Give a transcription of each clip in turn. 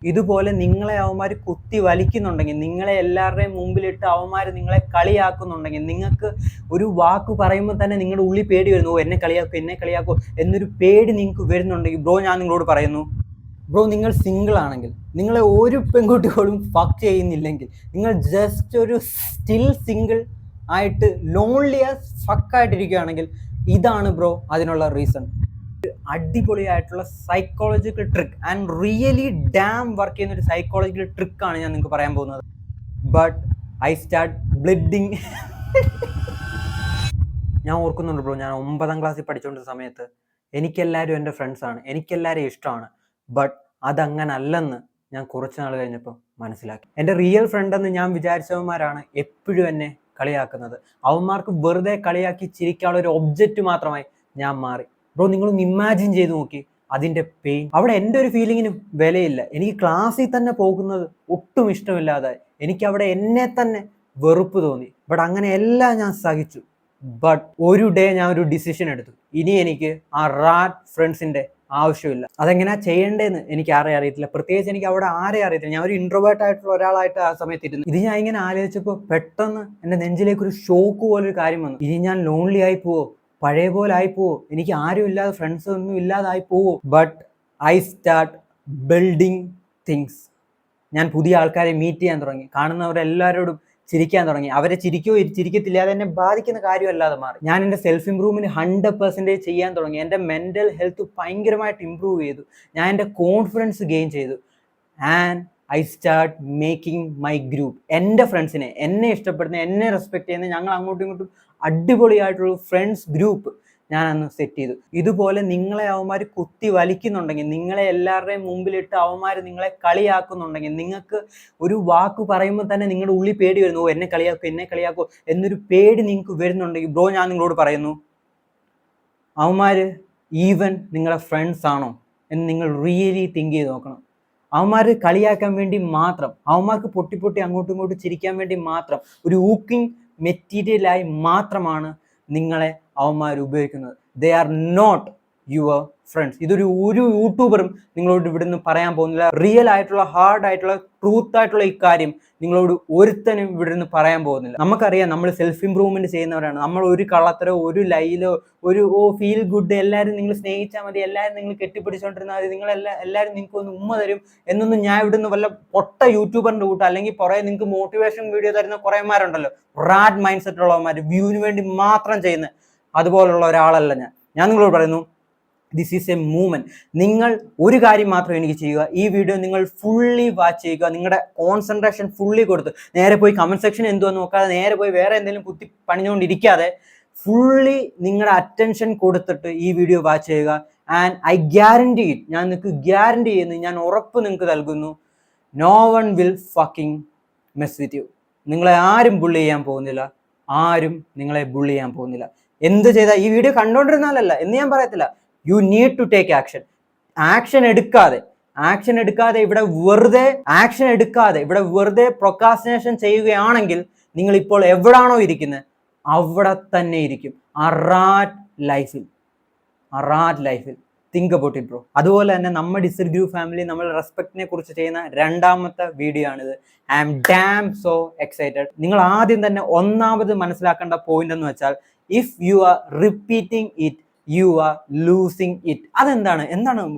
ഇതുപോലെ നിങ്ങളെ അവന്മാർ കുത്തി വലിക്കുന്നുണ്ടെങ്കിൽ, നിങ്ങളെ എല്ലാവരുടെയും മുമ്പിലിട്ട് അവന്മാർ നിങ്ങളെ കളിയാക്കുന്നുണ്ടെങ്കിൽ, നിങ്ങൾക്ക് ഒരു വാക്ക് പറയുമ്പോൾ തന്നെ നിങ്ങളുടെ ഉള്ളിൽ പേടി വരുന്നു, എന്നെ കളിയാക്കോ എന്നൊരു പേടി നിങ്ങൾക്ക് വരുന്നുണ്ടെങ്കിൽ ബ്രോ, ഞാൻ നിങ്ങളോട് പറയുന്നു, ബ്രോ, നിങ്ങൾ സിംഗിൾ ആണെങ്കിൽ, നിങ്ങളെ ഒരു പെൺകുട്ടികളും ഫക്ക് ചെയ്യുന്നില്ലെങ്കിൽ, നിങ്ങൾ ജസ്റ്റ് ഒരു സ്റ്റിൽ സിംഗിൾ ആയിട്ട് ലോൺലി ഫക്കായിട്ടിരിക്കുകയാണെങ്കിൽ, ഇതാണ് ബ്രോ അതിനുള്ള റീസൺ. അടിപൊളിയായിട്ടുള്ള psychological trick and really damn work ചെയ്യുന്ന ഒരു സൈക്കോളജിക്കൽ ട്രിക്കാണ് ഞാൻ നിങ്ങൾക്ക് പറയാൻ പോകുന്നത്. But I start bleeding. ഞാൻ ഓർക്കുന്നുണ്ട് ബ്രോ, ഞാൻ 9ാം ക്ലാസ്സിൽ പഠിച്ചുകൊണ്ടിരുന്ന സമയത്ത് എനിക്കെല്ലാവരും എൻ്റെ ഫ്രണ്ട്സാണ്, എനിക്കെല്ലാവരെയും ഇഷ്ടമാണ്. ബട്ട് അതങ്ങനല്ലെന്ന് ഞാൻ കുറച്ച് നാൾ കഴിഞ്ഞപ്പോൾ മനസ്സിലാക്കി. എൻ്റെ റിയൽ ഫ്രണ്ടെന്ന് ഞാൻ വിചാരിച്ചവന്മാരാണ് എപ്പോഴും എന്നെ കളിയാക്കുന്നത്. അവന്മാർക്ക് വെറുതെ കളിയാക്കി ചിരിക്കാനുള്ള ഒരു ഒബ്ജക്റ്റ് മാത്രമായി ഞാൻ മാറി. ബ്രോ, നിങ്ങളൊന്ന് ഇമാജിൻ ചെയ്ത് നോക്കി അതിൻ്റെ പെയിൻ. അവിടെ എൻ്റെ ഒരു ഫീലിങ്ങിനും വിലയില്ല. എനിക്ക് ക്ലാസ്സിൽ തന്നെ പോകുന്നത് ഒട്ടും ഇഷ്ടമില്ലാതായി. എനിക്കവിടെ എന്നെ തന്നെ വെറുപ്പ് തോന്നി. ബട്ട് അങ്ങനെയെല്ലാം ഞാൻ സഹിച്ചു. ബട്ട് ഒരു ഡേ ഞാൻ ഒരു ഡിസിഷൻ എടുത്തു, ഇനി എനിക്ക് ആ റാറ്റ് ഫ്രണ്ട്സിൻ്റെ ആവശ്യമില്ല. അതെങ്ങനെയാ ചെയ്യേണ്ടതെന്ന് എനിക്ക് ആരെയും അറിയത്തില്ല, പ്രത്യേകിച്ച് എനിക്ക് അവിടെ ആരെയും അറിയത്തില്ല. ഞാൻ ഒരു ഇൻട്രോവേർട്ട് ആയിട്ടുള്ള ഒരാളായിട്ട് ആ സമയത്ത് ഇരുന്നു. ഇത് ഞാൻ ഇങ്ങനെ ആലോചിച്ചപ്പോൾ പെട്ടെന്ന് എൻ്റെ നെഞ്ചിലേക്ക് ഒരു ഷോക്ക് പോലൊരു കാര്യം വന്നു. ഇനി ഞാൻ ലോൺലി ആയി പോവോ, പഴയ പോലെ ആയി പോവോ, എനിക്ക് ആരും ഇല്ലാതെ ഫ്രണ്ട്സ് ഒന്നും ഇല്ലാതായി പോവോ? But I start building things. ഞാൻ പുതിയ ആൾക്കാരെ മീറ്റ് ചെയ്യാൻ തുടങ്ങി, കാണുന്നവരെല്ലാവരോടും ചിരിക്കാൻ തുടങ്ങി. അവരെ ചിരിക്കത്തില്ല, അതെന്നെ ബാധിക്കുന്ന കാര്യമല്ലാതെ മാറി. ഞാൻ എൻ്റെ സെൽഫ് ഇമ്പ്രൂവ്മെൻറ്റ് 100% ചെയ്യാൻ തുടങ്ങി. എൻ്റെ മെൻ്റൽ ഹെൽത്ത് ഭയങ്കരമായിട്ട് ഇമ്പ്രൂവ് ചെയ്തു. ഞാൻ എൻ്റെ കോൺഫിഡൻസ് ഗെയിൻ ചെയ്തു. And I start making my group. എൻ്റെ ഫ്രണ്ട്സിനെ, എന്നെ ഇഷ്ടപ്പെടുന്ന, എന്നെ റെസ്പെക്ട് ചെയ്യുന്ന, ഞങ്ങൾ അങ്ങോട്ടും ഇങ്ങോട്ടും അടിപൊളിയായിട്ടുള്ള ഫ്രണ്ട്സ് ഗ്രൂപ്പ് ഞാൻ അന്ന് സെറ്റ് ചെയ്തു. ഇതുപോലെ നിങ്ങളെ അവന്മാർ കുത്തി വലിക്കുന്നുണ്ടെങ്കിൽ, നിങ്ങളെ എല്ലാവരുടെയും മുമ്പിലിട്ട് അവന്മാർ നിങ്ങളെ കളിയാക്കുന്നുണ്ടെങ്കിൽ, നിങ്ങൾക്ക് ഒരു വാക്ക് പറയുമ്പോൾ തന്നെ നിങ്ങളുടെ ഉള്ളിൽ പേടി വരുന്നു, എന്നെ കളിയാക്കോ എന്നൊരു പേടി നിങ്ങൾക്ക് വരുന്നുണ്ടെങ്കിൽ ബ്രോ, ഞാൻ നിങ്ങളോട് പറയുന്നു, അവന്മാർ ഈവൻ നിങ്ങളെ ഫ്രണ്ട്സ് ആണോ എന്ന് നിങ്ങൾ റിയലി തിങ്ക് ചെയ്ത് നോക്കണം. അവന്മാർ കളിയാക്കാൻ വേണ്ടി മാത്രം, അവന്മാർക്ക് പൊട്ടി അങ്ങോട്ടും ഇങ്ങോട്ടും ചിരിക്കാൻ വേണ്ടി മാത്രം, ഒരു ഊക്കിംഗ് മെറ്റീരിയലായി മാത്രമാണ് നിങ്ങളെ അവന്മാർ ഉപയോഗിക്കുന്നത്. They are not your friends. ഇതൊരു യൂട്യൂബറും നിങ്ങളോട് ഇവിടുന്ന് പറയാൻ പോകുന്നില്ല. റിയൽ ആയിട്ടുള്ള, ഹാർഡ് ആയിട്ടുള്ള, ട്രൂത്ത് ആയിട്ടുള്ള ഇക്കാര്യം നിങ്ങളോട് ഒരുത്തനും ഇവിടുന്ന് പറയാൻ പോകുന്നില്ല. നമുക്കറിയാം, നമ്മൾ സെൽഫ് ഇമ്പ്രൂവ്മെന്റ് ചെയ്യുന്നവരാണ്. നമ്മൾ ഒരു കള്ളത്തരോ ഒരു ലൈലോ ഒരു ഫീൽ ഗുഡ്, എല്ലാവരും നിങ്ങൾ സ്നേഹിച്ചാൽ മതി, എല്ലാവരും നിങ്ങൾ കെട്ടിപ്പിടിച്ചോണ്ടിരുന്നാൽ മതി, എല്ലാവരും നിങ്ങൾക്ക് ഒന്ന് ഉമ്മ തരും എന്നൊന്നും ഞാൻ ഇവിടുന്ന് വല്ല പൊട്ട യൂട്യൂബറിന്റെ കൂട്ടം, അല്ലെങ്കിൽ കുറെ നിങ്ങൾക്ക് മോട്ടിവേഷൻ വീഡിയോ തരുന്ന കുറേമാരുണ്ടല്ലോ, റാഡ് മൈൻഡ് സെറ്റ് ഉള്ളവന്മാർ, വ്യൂവിന് വേണ്ടി മാത്രം ചെയ്യുന്ന അതുപോലുള്ള ഒരാളല്ല ഞാൻ നിങ്ങളോട് പറയുന്നു, ദിസ് ഈസ് എ മൂവ്മെന്റ്. നിങ്ങൾ ഒരു കാര്യം മാത്രം എനിക്ക് ചെയ്യുക, ഈ വീഡിയോ നിങ്ങൾ ഫുള്ളി വാച്ച് ചെയ്യുക. നിങ്ങളുടെ കോൺസെൻട്രേഷൻ ഫുള്ളി കൊടുത്ത്, നേരെ പോയി കമന്റ് സെക്ഷൻ എന്തുവെന്ന് നോക്കാതെ, നേരെ പോയി വേറെ എന്തെങ്കിലും കുത്തി പണിഞ്ഞുകൊണ്ടിരിക്കാതെ ഫുള്ളി നിങ്ങളുടെ അറ്റൻഷൻ കൊടുത്തിട്ട് ഈ വീഡിയോ വാച്ച് ചെയ്യുക. ആൻഡ് ഐ ഗ്യാരണ്ടി ഇറ്റ്, ഞാൻ നിങ്ങൾക്ക് ഗ്യാരണ്ടി ചെയ്യുന്നു, ഞാൻ ഉറപ്പ് നിങ്ങൾക്ക് നൽകുന്നു, no one will fucking mess with you. നിങ്ങളെ ആരും ബുള്ളി ചെയ്യാൻ പോകുന്നില്ല, ആരും നിങ്ങളെ ബുള്ളി ചെയ്യാൻ പോകുന്നില്ല. എന്ത് ചെയ്താൽ, ഈ വീഡിയോ കണ്ടോണ്ടിരുന്നാലല്ല എന്ന് ഞാൻ പറയത്തില്ല, you need to take action. Action എടുക്കാതെ ഇവിടെ വെറുതെ പ്രൊക്കാസ്റ്റിനേഷൻ ചെയ്യുകയാണെങ്കിൽ നിങ്ങൾ ഇപ്പോൾ എവിടാണോ ഇരിക്കുന്നത് അവിടെ തന്നെ ഇരിക്കും, ആ റാറ്റ് ലൈഫിൽ. Think about it bro. അതുപോലെ തന്നെ നമ്മുടെ ഡിസർ ഗ്രൂപ്പ് ഫാമിലി നമ്മൾ റെസ്പെക്റ്റിനെ കുറിച്ച് ചെയ്യുന്ന 2ാമത്തെ വീഡിയോ ആണിത്. I am damn so excited. നിങ്ങൾ ആദ്യം തന്നെ ഒന്നാമത് മനസ്സിലാക്കേണ്ട പോയിന്റ് എന്ന് വെച്ചാൽ, if you are repeating it you are losing it. അതെന്താണ്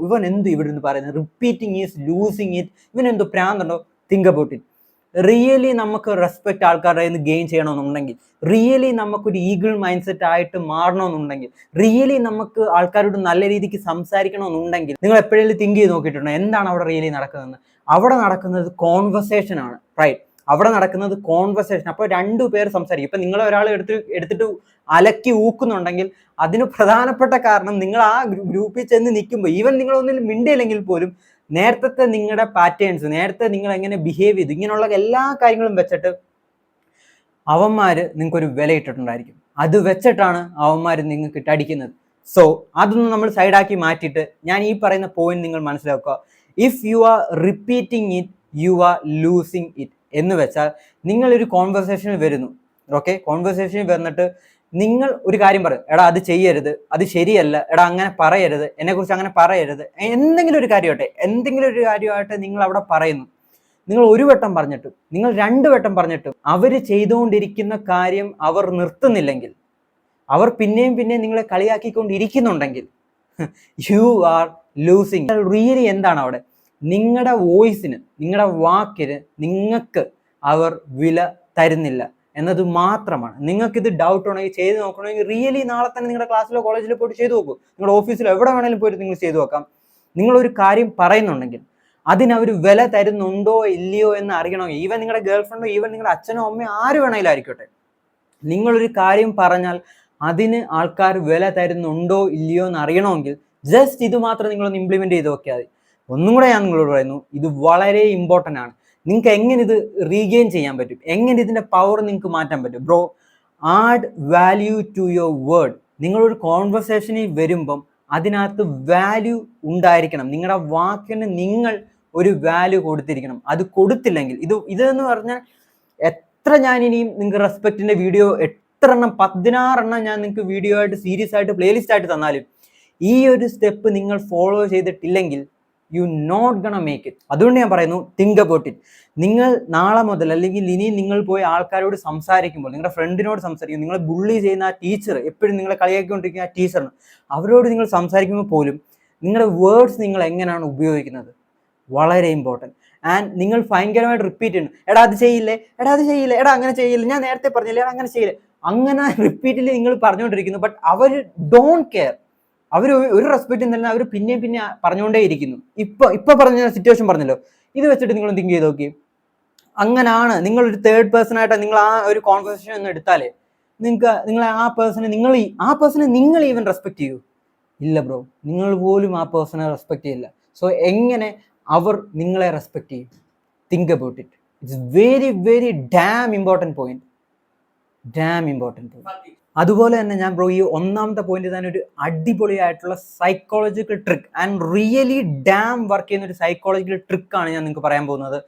ഇവൻ ഇവിടുന്ന് പറയുന്നത്, റിപ്പീറ്റിംഗ് ഈസ് ലൂസിങ് ഇറ്റ്. ഇവനെന്തോ പ്രാന്തുണ്ടോ? Think about it. റിയലി നമുക്ക് റെസ്പെക്ട് ആൾക്കാരുടെ നിന്ന് ഗെയിൻ ചെയ്യണമെന്നുണ്ടെങ്കിൽ, റിയലി നമുക്കൊരു ഈഗിൾ മൈൻഡ് സെറ്റ് ആയിട്ട് മാറണമെന്നുണ്ടെങ്കിൽ, റിയലി നമുക്ക് ആൾക്കാരോട് നല്ല രീതിക്ക് സംസാരിക്കണമെന്നുണ്ടെങ്കിൽ, നിങ്ങൾ എപ്പോഴെങ്കിലും തിങ്ക് ചെയ്ത് നോക്കിയിട്ടുണ്ടോ എന്താണ് അവിടെ റിയലി നടക്കുന്നതെന്ന്? അവിടെ നടക്കുന്നത് കോൺവെർസേഷൻ ആണ്, റൈറ്റ്? അവിടെ നടക്കുന്നത് കോൺവെർസേഷൻ. അപ്പോൾ 2 പേർ സംസാരിക്കും. ഇപ്പം നിങ്ങൾ ഒരാൾ എടുത്തിട്ട് അലക്കി ഊക്കുന്നുണ്ടെങ്കിൽ അതിന് പ്രധാനപ്പെട്ട കാരണം, നിങ്ങൾ ആ ഗ്രൂപ്പിൽ ചെന്ന് നിൽക്കുമ്പോൾ, ഈവൻ നിങ്ങളൊന്നും മിണ്ടിയില്ലെങ്കിൽ പോലും, നേരത്തെ നിങ്ങളുടെ പാറ്റേൺസ്, നേരത്തെ നിങ്ങൾ എങ്ങനെ ബിഹേവ് ചെയ്തു, ഇങ്ങനെയുള്ള എല്ലാ കാര്യങ്ങളും വെച്ചിട്ട് അവന്മാർ നിങ്ങൾക്കൊരു വിലയിട്ടിട്ടുണ്ടായിരിക്കും. അത് വെച്ചിട്ടാണ് അവന്മാർ നിങ്ങൾക്ക് അടിക്കുന്നത്. സോ അതൊന്നും നമ്മൾ സൈഡാക്കി മാറ്റിയിട്ട് ഞാൻ ഈ പറയുന്ന പോയിന്റ് നിങ്ങൾ മനസ്സിലാക്കുക. If you are repeating it you are losing it എന്ന് വെച്ചാൽ, നിങ്ങളൊരു കോൺവെർസേഷനിൽ വരുന്നു, ഓക്കെ? കോൺവെർസേഷനിൽ വന്നിട്ട് നിങ്ങൾ ഒരു കാര്യം പറയും, എടാ അത് ചെയ്യരുത്, അത് ശരിയല്ല, എടാ അങ്ങനെ പറയരുത്, എന്നെക്കുറിച്ച് അങ്ങനെ പറയരുത്, എന്തെങ്കിലും ഒരു കാര്യമായിട്ട് നിങ്ങൾ അവിടെ പറയുന്നു. നിങ്ങൾ ഒരു വട്ടം പറഞ്ഞിട്ടും നിങ്ങൾ 2 വട്ടം പറഞ്ഞിട്ടും അവർ ചെയ്തുകൊണ്ടിരിക്കുന്ന കാര്യം അവർ നിർത്തുന്നില്ലെങ്കിൽ, അവർ പിന്നെയും നിങ്ങളെ കളിയാക്കിക്കൊണ്ടിരിക്കുന്നുണ്ടെങ്കിൽ യു ആർ ലൂസിങ്. റിയലി എന്താണ് അവിടെ? നിങ്ങളുടെ വോയിസിന്, നിങ്ങളുടെ വാക്കിന് നിങ്ങൾക്ക് അവർ വില തരുന്നില്ല എന്നത് മാത്രമാണ്. നിങ്ങൾക്കിത് ഡൗട്ട് ഉണ്ടെങ്കിൽ, ചെയ്ത് നോക്കണമെങ്കിൽ റിയലി നാളെ തന്നെ നിങ്ങളുടെ ക്ലാസ്സിലോ കോളേജിലോ പോയിട്ട് ചെയ്തു നോക്കൂ. നിങ്ങളുടെ ഓഫീസിലോ എവിടെ വേണമെങ്കിലും പോയിട്ട് നിങ്ങൾ ചെയ്തു നോക്കാം. നിങ്ങളൊരു കാര്യം പറയുന്നുണ്ടെങ്കിൽ അതിനവർ വില തരുന്നുണ്ടോ ഇല്ലയോ എന്ന് അറിയണമെങ്കിൽ, ഈവൻ നിങ്ങളുടെ ഗേൾ ഫ്രണ്ടോ ഈവൻ നിങ്ങളുടെ അച്ഛനോ അമ്മയോ ആര് വേണമെങ്കിലും ആയിരിക്കട്ടെ, നിങ്ങളൊരു കാര്യം പറഞ്ഞാൽ അതിന് ആൾക്കാർ വില തരുന്നുണ്ടോ ഇല്ലയോ എന്ന് അറിയണമെങ്കിൽ ജസ്റ്റ് ഇത് മാത്രം നിങ്ങളൊന്ന് ഇംപ്ലിമെന്റ് ചെയ്ത് നോക്കിയാൽ മതി. ഒന്നും കൂടെ ഞാൻ നിങ്ങളോട് പറയുന്നു, ഇത് വളരെ ഇമ്പോർട്ടൻ്റ് ആണ്. നിങ്ങൾക്ക് എങ്ങനെ ഇത് റീഗെയിൻ ചെയ്യാൻ പറ്റും, എങ്ങനെ ഇതിന്റെ പവർ നിങ്ങൾക്ക് മാറ്റാൻ പറ്റും? Bro, add value to your word. നിങ്ങളൊരു കോൺവെർസേഷനിൽ വരുമ്പം അതിനകത്ത് വാല്യൂ ഉണ്ടായിരിക്കണം. നിങ്ങളുടെ വാക്കിന് നിങ്ങൾ ഒരു വാല്യൂ കൊടുത്തിരിക്കണം. അത് കൊടുത്തില്ലെങ്കിൽ ഇതെന്ന് പറഞ്ഞാൽ എത്ര ഞാൻ ഇനിയും നിങ്ങൾക്ക് റെസ്പെക്റ്റിന്റെ വീഡിയോ 16 ഞാൻ നിങ്ങൾക്ക് വീഡിയോ ആയിട്ട് സീരീസ് ആയിട്ട് പ്ലേലിസ്റ്റ് ആയിട്ട് തന്നാലും ഈ ഒരു സ്റ്റെപ്പ് നിങ്ങൾ ഫോളോ ചെയ്തിട്ടില്ലെങ്കിൽ you not gonna make it. അതുകൊണ്ട് ഞാൻ പറയുന്നു, തിങ്ക് അബൌട്ട് ഇറ്റ്. നിങ്ങൾ നാളെ മുതൽ അല്ലെങ്കിൽ ഇനി നിങ്ങൾ പോയി ആൾക്കാരോട് സംസാരിക്കുമ്പോൾ, നിങ്ങളുടെ ഫ്രണ്ടിനോട് സംസാരിക്കും, നിങ്ങൾ ബുള്ളി ചെയ്യുന്ന ആ ടീച്ചർ, എപ്പോഴും നിങ്ങളെ കളിയാക്കിക്കൊണ്ടിരിക്കുന്ന ആ ടീച്ചറിന്, അവരോട് നിങ്ങൾ സംസാരിക്കുമ്പോൾ പോലും നിങ്ങളുടെ വേർഡ്സ് നിങ്ങൾ എങ്ങനെയാണ് ഉപയോഗിക്കുന്നത് വളരെ ഇമ്പോർട്ടൻറ്റ്. ആൻഡ് നിങ്ങൾ ഭയങ്കരമായിട്ട് റിപ്പീറ്റ് ചെയ്യുന്നു, എടാ അത് ചെയ്യില്ലേ, എടാ അത് ചെയ്യില്ലേ, എടാ അങ്ങനെ ചെയ്യില്ല, ഞാൻ നേരത്തെ പറഞ്ഞില്ലേ, എടാ അങ്ങനെ ചെയ്യില്ലേ, അങ്ങനെ റിപ്പീറ്റിൽ നിങ്ങൾ പറഞ്ഞുകൊണ്ടിരിക്കുന്നു. ബട്ട് അവർ ഡോണ്ട് കെയർ. അവർ ഒരു റെസ്പെക്റ്റും തന്നെ അവർ പിന്നെയും പറഞ്ഞുകൊണ്ടേ ഇരിക്കുന്നു. ഇപ്പൊ പറഞ്ഞ സിറ്റുവേഷൻ പറഞ്ഞല്ലോ, ഇത് വെച്ചിട്ട് നിങ്ങൾ തിങ്ക് ചെയ്ത് നോക്കി. അങ്ങനാണ് നിങ്ങളൊരു തേർഡ് പേഴ്സൺ ആയിട്ട് നിങ്ങൾ ആ ഒരു കോൺവെർസേഷൻ ഒന്ന് എടുത്താലേ നിങ്ങൾ ആ പേഴ്സണെ നിങ്ങൾ ഈവൻ റെസ്പെക്ട് ചെയ്യൂ? ഇല്ല ബ്രോ, നിങ്ങൾ പോലും ആ പേഴ്സണെ റെസ്പെക്ട് ചെയ്യില്ല. സോ എങ്ങനെ അവർ നിങ്ങളെ റെസ്പെക്ട് ചെയ്യും? Think about it. It's very dam important point. അതുപോലെ തന്നെ ഞാൻ ബ്രോ ഈ ഒന്നാമത്തെ പോയിന്റ് തന്നെ ഒരു അടിപൊളിയായിട്ടുള്ള psychological trick and really damn work ചെയ്യുന്ന ഒരു സൈക്കോളജിക്കൽ ട്രിക്കാണ് ഞാൻ നിങ്ങൾക്ക് പറയാൻ പോകുന്നത്.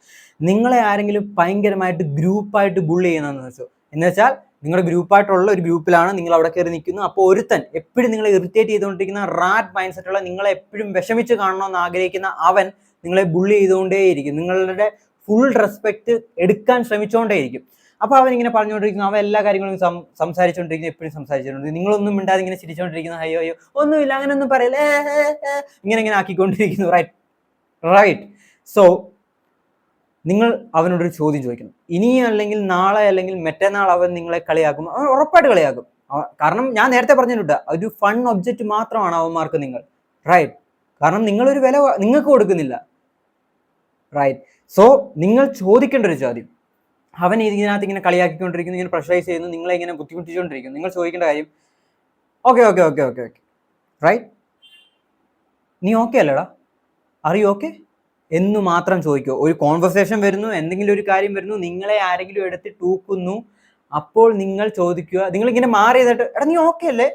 നിങ്ങളെ ആരെങ്കിലും ഭയങ്കരമായിട്ട് ഗ്രൂപ്പായിട്ട് ബുള്ളി ചെയ്യുന്നതെന്ന് വെച്ചോ, എന്ന് വെച്ചാൽ നിങ്ങളുടെ ഗ്രൂപ്പായിട്ടുള്ള ഒരു ഗ്രൂപ്പിലാണ് നിങ്ങൾ അവിടെ കയറി നിൽക്കുന്നു. അപ്പോൾ ഒരുത്തൻ എപ്പോഴും നിങ്ങളെ ഇറിറ്റേറ്റ് ചെയ്തുകൊണ്ടിരിക്കുന്ന റാറ്റ് മൈൻഡ് സെറ്റുള്ള, നിങ്ങളെ എപ്പോഴും വിഷമിച്ച് കാണണമെന്ന് ആഗ്രഹിക്കുന്ന അവൻ നിങ്ങളെ ബുള്ളി ചെയ്തുകൊണ്ടേയിരിക്കും. നിങ്ങളുടെ ഫുൾ റെസ്പെക്റ്റ് എടുക്കാൻ ശ്രമിച്ചുകൊണ്ടേയിരിക്കും. അപ്പോൾ അവൻ ഇങ്ങനെ പറഞ്ഞുകൊണ്ടിരിക്കുന്നു, അവൻ എല്ലാ കാര്യങ്ങളും സംസാരിച്ചുകൊണ്ടിരിക്കുന്നു, എപ്പോഴും സംസാരിച്ചുകൊണ്ടിരിക്കുന്നു. നിങ്ങളൊന്നും മിണ്ടാതെ ഇങ്ങനെ ചിരിച്ചുകൊണ്ടിരിക്കുന്നു, അയ്യോ ഒന്നുമില്ല, അങ്ങനെ ഒന്നും പറയല്ലേ, ഇങ്ങനെ ആക്കിക്കൊണ്ടിരിക്കുന്നു. റൈറ്റ്. സോ നിങ്ങൾ അവനോടൊരു ചോദ്യം ചോദിക്കണം. ഇനിയും അല്ലെങ്കിൽ നാളെ അല്ലെങ്കിൽ മറ്റന്നാൾ അവൻ നിങ്ങളെ കളിയാക്കും, അവൻ ഉറപ്പായിട്ട് കളിയാക്കും. കാരണം ഞാൻ നേരത്തെ പറഞ്ഞിട്ടുണ്ട്, ഒരു ഫൺ ഒബ്ജക്റ്റ് മാത്രമാണ് അവന്മാർക്ക് നിങ്ങൾ. റൈറ്റ്. കാരണം നിങ്ങളൊരു വില നിങ്ങൾക്ക് കൊടുക്കുന്നില്ല. റൈറ്റ്. സോ നിങ്ങൾ ചോദിക്കേണ്ട ഒരു ചോദ്യം, അവൻ ഇതിനകത്ത് ഇങ്ങനെ കളിയാക്കിക്കൊണ്ടിരിക്കുന്നു, ഇങ്ങനെ പ്രഷറൈസ് ചെയ്യുന്നു, നിങ്ങളെ ഇങ്ങനെ ബുദ്ധിമുട്ടിച്ചുകൊണ്ടിരിക്കുന്നു. നിങ്ങൾ ചോദിക്കേണ്ട കാര്യം, ഓക്കെ റൈറ്റ്, നീ ഓക്കെ അല്ലടാ, ആർ യു ഓക്കെ എന്ന് മാത്രം ചോദിക്കോ. ഒരു കോൺവെർസേഷൻ വരുന്നു, എന്തെങ്കിലും ഒരു കാര്യം വരുന്നു, നിങ്ങളെ ആരെങ്കിലും എടുത്ത് ടൂക്കുന്നു, അപ്പോൾ നിങ്ങൾ ചോദിക്കുക, നിങ്ങളിങ്ങനെ മാറി ചെയ്തിട്ട് എടാ നീ ഓക്കെ അല്ലേ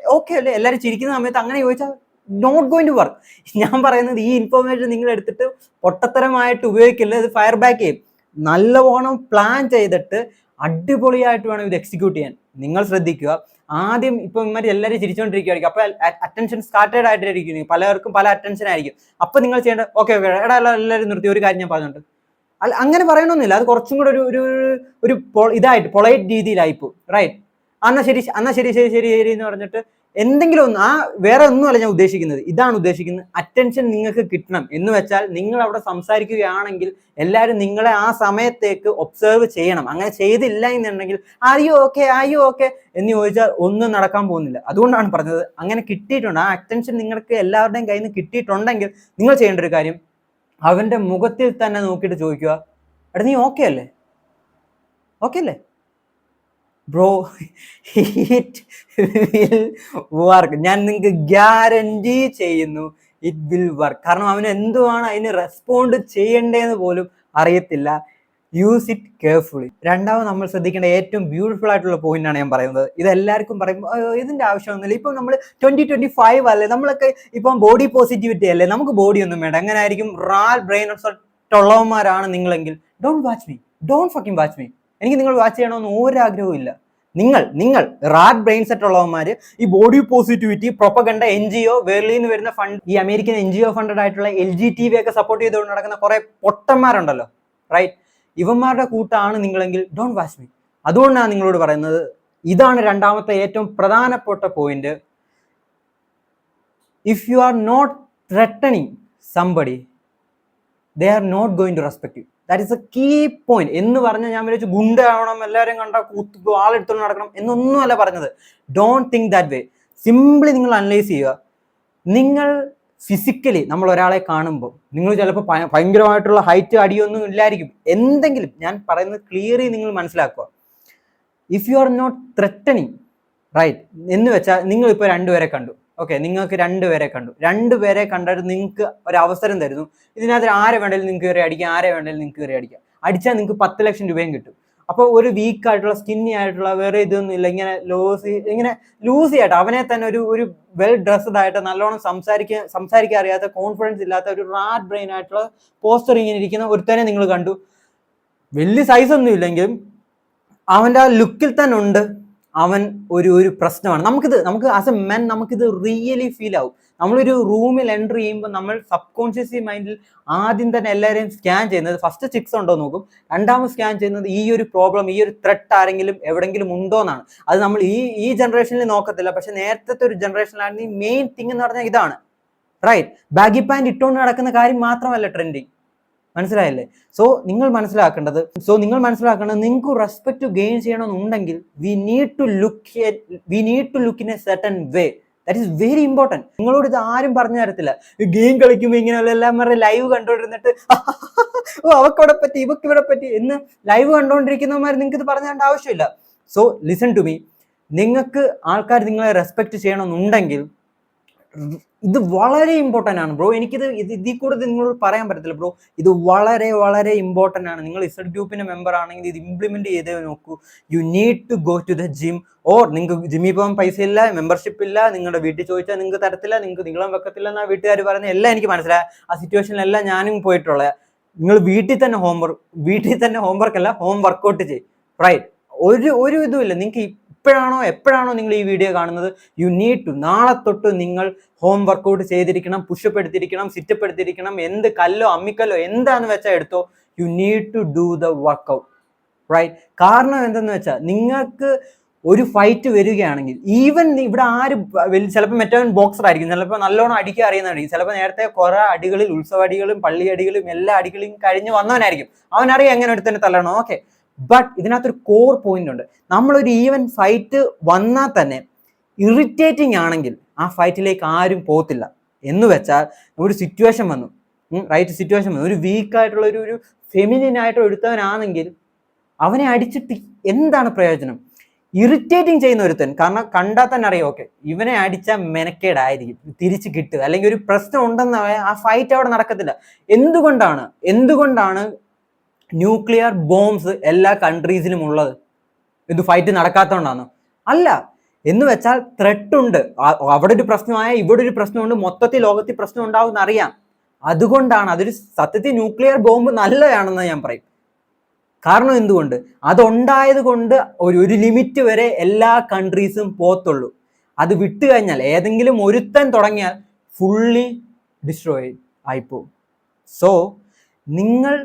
എല്ലാവരും ചിരിക്കുന്ന സമയത്ത് അങ്ങനെ ചോദിച്ചാൽ നോട്ട് ഗോയിങ് ടു വർക്ക്. ഞാൻ പറയുന്നത് ഈ ഇൻഫർമേഷൻ നിങ്ങൾ എടുത്തിട്ട് പൊട്ടത്തരമായിട്ട് ഉപയോഗിക്കില്ല, ഇത് ഫയർ ബാക്ക് ചെയ്യും. നല്ലവണ്ണം പ്ലാൻ ചെയ്തിട്ട് അടിപൊളിയായിട്ട് വേണം ഇത് എക്സിക്യൂട്ട് ചെയ്യാൻ. നിങ്ങൾ ശ്രദ്ധിക്കുക. ആദ്യം ഇപ്പൊ ഇമാര് എല്ലാവരും ചിരിച്ചുകൊണ്ടിരിക്കുകയായിരിക്കും, അപ്പൊ അറ്റൻഷൻ സ്കാറ്റേഡ് ആയിട്ടിരിക്കും, പലർക്കും പല അറ്റൻഷൻ ആയിരിക്കും. അപ്പൊ നിങ്ങൾ ചെയ്യേണ്ട ഓക്കെ എടാ എല്ലാവരും നിർത്തി, ഒരു കാര്യം ഞാൻ പറഞ്ഞിട്ട് അങ്ങനെ പറയണമെന്നില്ല, അത് കുറച്ചും കൂടെ ഒരു ഇതായിട്ട് പൊളൈറ്റ് രീതിയിലായിപ്പോ. റൈറ്റ്. എന്നാ ശരി എന്ന് പറഞ്ഞിട്ട് എന്തെങ്കിലും ഒന്ന്, വേറെ ഒന്നുമല്ല ഞാൻ ഉദ്ദേശിക്കുന്നത്, ഇതാണ് ഉദ്ദേശിക്കുന്നത്. അറ്റൻഷൻ നിങ്ങൾക്ക് കിട്ടണം എന്ന് വെച്ചാൽ നിങ്ങൾ അവിടെ സംസാരിക്കുകയാണെങ്കിൽ എല്ലാവരും നിങ്ങളെ ആ സമയത്തേക്ക് ഒബ്സർവ് ചെയ്യണം. അങ്ങനെ ചെയ്തില്ല എന്നുണ്ടെങ്കിൽ അയ്യോ ഓക്കെ എന്ന് ചോദിച്ചാൽ ഒന്നും നടക്കാൻ പോകുന്നില്ല. അതുകൊണ്ടാണ് പറഞ്ഞത്, അങ്ങനെ കിട്ടിയിട്ടുണ്ട്, ആ അറ്റൻഷൻ നിങ്ങൾക്ക് എല്ലാവരുടെയും കയ്യിൽ നിന്ന് കിട്ടിയിട്ടുണ്ടെങ്കിൽ നിങ്ങൾ ചെയ്യേണ്ട ഒരു കാര്യം, അവന്റെ മുഖത്തിൽ തന്നെ നോക്കിയിട്ട് ചോദിക്കുക, എടാ നീ ഓക്കെ അല്ലേ ബ്രോ, ഇറ്റ് വിൽ വർക്ക്. ഞാൻ നിങ്ങൾക്ക് ഗ്യാരണ്ടി ചെയ്യുന്നു, ഇറ്റ് വിൽ വർക്ക്. കാരണം അവന് എന്തുവാണ് അതിന് റെസ്പോണ്ട് ചെയ്യേണ്ടതെന്ന് പോലും അറിയത്തില്ല. Use it carefully. രണ്ടാമത് നമ്മൾ ശ്രദ്ധിക്കേണ്ട ഏറ്റവും ബ്യൂട്ടിഫുൾ ആയിട്ടുള്ള പോയിന്റ് ആണ് ഞാൻ പറയുന്നത്. ഇത് എല്ലാവർക്കും പറയുമ്പോൾ ഇതിന്റെ ആവശ്യമൊന്നുമില്ല. ഇപ്പം നമ്മൾ 2025 അല്ലേ, നമ്മളൊക്കെ ഇപ്പം ബോഡി പോസിറ്റിവിറ്റി അല്ലേ, നമുക്ക് ബോഡി ഒന്നും വേണ്ട. എങ്ങനെ ആയിരിക്കും റാൽ ബ്രെയിൻ ഉള്ളവന്മാരാണ് നിങ്ങളെങ്കിൽ, ഡോണ്ട് ഫക്കിംഗ് വാച്ച് മീ. എനിക്ക് നിങ്ങൾ വാച്ച് ചെയ്യണമെന്ന് ഒരാഗ്രഹവും ഇല്ല. നിങ്ങൾ റാഡ് ബ്രെയിൻ സെറ്റ് ഉള്ളവന്മാർ ഈ ബോഡി പോസിറ്റിവിറ്റി പ്രൊപ്പഗണ്ട NGO വെർലിയിൽ നിന്ന് വരുന്ന ഫണ്ട്, ഈ അമേരിക്കൻ NGO ഫണ്ടഡ് ആയിട്ടുള്ള LGTV ഒക്കെ സപ്പോർട്ട് ചെയ്തുകൊണ്ട് നടക്കുന്ന കുറെ പൊട്ടന്മാരുണ്ടല്ലോ, റൈറ്റ്? ഇവന്മാരുടെ കൂട്ടാണ് നിങ്ങളെങ്കിൽ ഡോണ്ട് വാച്ച് മീ. അതുകൊണ്ടാണ് നിങ്ങളോട് പറയുന്നത്, ഇതാണ് രണ്ടാമത്തെ ഏറ്റവും പ്രധാനപ്പെട്ട point. If you are not threatening somebody, they are not going to respect you. That is a key point. എന്ന് പറഞ്ഞാൽ ഞാൻ വിചാരിച്ചു ഗുണ്ടാവണം, എല്ലാവരും കണ്ട ആളെടുത്തോണ്ട് നടക്കണം എന്നൊന്നുമല്ല പറഞ്ഞത്. Don't think that way. Simply നിങ്ങൾ അനലൈസ് ചെയ്യുക. നിങ്ങൾ ഫിസിക്കലി നമ്മൾ ഒരാളെ കാണുമ്പോൾ നിങ്ങൾ ചിലപ്പോൾ ഭയങ്കരമായിട്ടുള്ള ഹൈറ്റ് അടിയൊന്നും ഇല്ലായിരിക്കും, എന്തെങ്കിലും ഞാൻ പറയുന്നത് ക്ലിയർലി നിങ്ങൾ മനസ്സിലാക്കുക. If you are not threatening, right, എന്ന് വെച്ചാൽ നിങ്ങൾ ഇപ്പോൾ രണ്ടുപേരെ കണ്ടു, ഓക്കെ, നിങ്ങൾക്ക് രണ്ടുപേരെ കണ്ടിട്ട് നിങ്ങൾക്ക് ഒരു അവസരം തരുന്നു. ഇതിനകത്ത് ആരെ വേണമെങ്കിലും നിങ്ങൾക്ക് കയറി അടിക്കാം, ആരെ വേണമെങ്കിലും നിങ്ങൾക്ക് കയറി അടിക്കാം. അടിച്ചാൽ നിങ്ങൾക്ക് 10 ലക്ഷം രൂപയും കിട്ടും. അപ്പോൾ ഒരു വീക്കായിട്ടുള്ള സ്കിന്നി ആയിട്ടുള്ള വേറെ ഇതൊന്നും ഇല്ല, ഇങ്ങനെ ലൂസി ആയിട്ട് അവനെ തന്നെ ഒരു വെൽ ഡ്രസ്ഡ് ആയിട്ട് നല്ലോണം സംസാരിക്കാൻ അറിയാത്ത, കോൺഫിഡൻസ് ഇല്ലാത്ത ഒരു റാഡ് ബ്രെയിൻ ആയിട്ടുള്ള പോസ്റ്റർ ഇങ്ങനെ ഇരിക്കുന്ന ഒരുത്തനെ നിങ്ങൾ കണ്ടു. വലിയ സൈസ് ഒന്നും ഇല്ലെങ്കിലും അവൻ്റെ ആ ലുക്കിൽ തന്നെ ഉണ്ട് അവൻ ഒരു പ്രശ്നമാണ്. നമുക്ക് ആസ് എ മെൻ നമുക്കിത് റിയലി ഫീൽ ആവും. നമ്മളൊരു റൂമിൽ എൻട്രി ചെയ്യുമ്പോൾ നമ്മൾ സബ്കോൺഷ്യസ്ലി മൈൻഡിൽ ആദ്യം തന്നെ എല്ലാവരെയും സ്കാൻ ചെയ്യുന്നത് ഫസ്റ്റ് ചിക്സ് ഉണ്ടോ നോക്കും, രണ്ടാമത് സ്കാൻ ചെയ്യുന്നത് ഈ ഒരു പ്രോബ്ലം, ഈ ഒരു ത്രെട്ട് ആരെങ്കിലും എവിടെങ്കിലും ഉണ്ടോ എന്നാണ്. അത് നമ്മൾ ഈ ജനറേഷനിൽ നോക്കത്തില്ല, പക്ഷെ നേരത്തെ ഒരു ജനറേഷനിലാണ് ഈ മെയിൻ തിങ് എന്ന് പറഞ്ഞാൽ ഇതാണ്, റൈറ്റ്? ബാഗി പാൻറ് ഇട്ടുകൊണ്ട് നടക്കുന്ന കാര്യം മാത്രമല്ല ട്രെൻഡിങ്, മനസ്സിലായില്ലേ? സോ നിങ്ങൾ മനസ്സിലാക്കേണ്ടത് നിങ്ങൾക്ക് റെസ്പെക്ട് ഗെയിൻ ചെയ്യണമെന്നുണ്ടെങ്കിൽ we need to look in a certain way. That is very important. നിങ്ങളോട് ഇത് ആരും പറഞ്ഞു തരത്തില്ല. ഗെയിം കളിക്കുമ്പോൾ ഇങ്ങനെ എല്ലാവരും ലൈവ് കണ്ടുകൊണ്ടിരുന്നിട്ട് അവക്കിവിടെ പറ്റി ഇവക്കിവിടെ പറ്റി എന്ന് ലൈവ് കണ്ടുകൊണ്ടിരിക്കുന്നവന്മാർ നിങ്ങൾക്ക് ഇത് പറഞ്ഞു തരേണ്ട ആവശ്യമില്ല. So listen to me. നിങ്ങൾക്ക് ആൾക്കാർ നിങ്ങളെ റെസ്പെക്ട് ചെയ്യണമെന്നുണ്ടെങ്കിൽ ഇത് വളരെ ഇമ്പോർട്ടൻ്റ് ആണ് ബ്രോ. ഇതിൽ കൂടുതൽ നിങ്ങളോട് പറയാൻ പറ്റത്തില്ല ബ്രോ. ഇത് വളരെ വളരെ ഇമ്പോർട്ടൻ്റ് ആണ്. നിങ്ങൾ ഇസഡ് ഗ്രൂപ്പിന്റെ മെമ്പർ ആണെങ്കിൽ ഇത് ഇംപ്ലിമെന്റ് ചെയ്തേ നോക്കൂ. You need to go to the gym. Or നിങ്ങൾക്ക് ജിമ്മിൽ പോകാൻ പൈസ ഇല്ല, മെമ്പർഷിപ്പ് ഇല്ല, നിങ്ങളുടെ വീട്ടിൽ ചോദിച്ചാൽ നിങ്ങൾക്ക് തരത്തില്ല, നിങ്ങൾക്ക് നീളം വെക്കത്തില്ല എന്നാ വീട്ടുകാർ പറയുന്നത് എല്ലാം എനിക്ക് മനസ്സിലായി. ആ സിറ്റുവേഷനിലെല്ലാം ഞാനും പോയിട്ടുള്ളത്. നിങ്ങൾ വീട്ടിൽ തന്നെ ഹോംവർക്ക് അല്ല, ഹോം വർക്കൗട്ട് ചെയ്യും, റൈറ്റ്? ഒരു ഇതുമില്ല. നിങ്ങൾക്ക് എപ്പോഴാണോ നിങ്ങൾ ഈ വീഡിയോ കാണുന്നത്, യു നീഡ് ടു നാളെ തൊട്ട് നിങ്ങൾ ഹോം വർക്കൗട്ട് ചെയ്തിരിക്കണം, പുഷപ്പ് എടുത്തിരിക്കണം, സിറ്റപ്പ് എടുത്തിരിക്കണം, എന്ത് കല്ലോ അമ്മിക്കല്ലോ എന്താന്ന് വെച്ചാൽ എടുത്തോ. You need to do the workout, right? കാരണം എന്തെന്ന് വെച്ചാൽ നിങ്ങൾക്ക് ഒരു ഫൈറ്റ് വരികയാണെങ്കിൽ, ഈവൻ ഇവിടെ ആരും ചിലപ്പോൾ മറ്റവൻ ബോക്സർ ആയിരിക്കും, ചിലപ്പോൾ നല്ലോണം അടിക്കാൻ അറിയുന്നതായിരിക്കും, ചിലപ്പോൾ നേരത്തെ കുറെ അടികളിൽ, ഉത്സവ അടികളും പള്ളി അടികളും എല്ലാ അടികളും കഴിഞ്ഞ് വന്നവനായിരിക്കും, അവനറിയാം എങ്ങനെ എടുത്തന്നെ തല്ലണോ, ഓക്കെ. ബട്ട് ഇതിനകത്തൊരു കോർ പോയിന്റ് ഉണ്ട്. നമ്മളൊരു ഈവൻ ഫൈറ്റ് വന്നാൽ തന്നെ ഇറിറ്റേറ്റിംഗ് ആണെങ്കിൽ ആ ഫൈറ്റിലേക്ക് ആരും പോകത്തില്ല. എന്ന് വെച്ചാൽ ഒരു സിറ്റുവേഷൻ വന്നു, റൈറ്റ്? സിറ്റുവേഷൻ വന്നു, ഒരു വീക്കായിട്ടുള്ള ഒരു ഫെമിനിൻ ആയിട്ട് എടുത്തവനാണെങ്കിൽ അവനെ അടിച്ചിട്ട് എന്താണ് പ്രയോജനം? ഇറിറ്റേറ്റിംഗ് ചെയ്യുന്ന ഒരുത്തൻ, കാരണം കണ്ടാൽ തന്നെ അറിയാം, ഓക്കെ, ഇവനെ അടിച്ചാൽ മെനക്കേടായിരിക്കും, തിരിച്ച് കിട്ടുക, അല്ലെങ്കിൽ ഒരു പ്രശ്നം ഉണ്ടെന്ന് ആ ഫൈറ്റ് അവിടെ നടക്കത്തില്ല. എന്തുകൊണ്ടാണ് ന്യൂക്ലിയർ ബോംബ്സ് എല്ലാ കൺട്രീസിലും ഉള്ളത്? ഇത് ഫൈറ്റ് നടക്കാത്തതുകൊണ്ടാണ്? അല്ല. എന്ന് വെച്ചാൽ ത്രെട്ട് ഉണ്ട്. അവിടെ ഒരു പ്രശ്നമായ ഇവിടെ ഒരു പ്രശ്നമുണ്ട്, മൊത്തത്തിൽ ലോകത്തിൽ പ്രശ്നം ഉണ്ടാവും എന്നറിയാം. അതുകൊണ്ടാണ്. അതൊരു സത്യത്തിൽ ന്യൂക്ലിയർ ബോംബ് നല്ലതാണെന്ന് ഞാൻ പറയും. കാരണം എന്തുകൊണ്ട്? അതുണ്ടായത് കൊണ്ട് ഒരു ലിമിറ്റ് വരെ എല്ലാ കൺട്രീസും പോത്തുള്ളൂ. അത് വിട്ടു കഴിഞ്ഞാൽ ഏതെങ്കിലും ഒരുത്തൻ തുടങ്ങിയാൽ ഫുള്ളി ഡിസ്ട്രോയ് ആയിപ്പോവും. സോ നിങ്ങൾ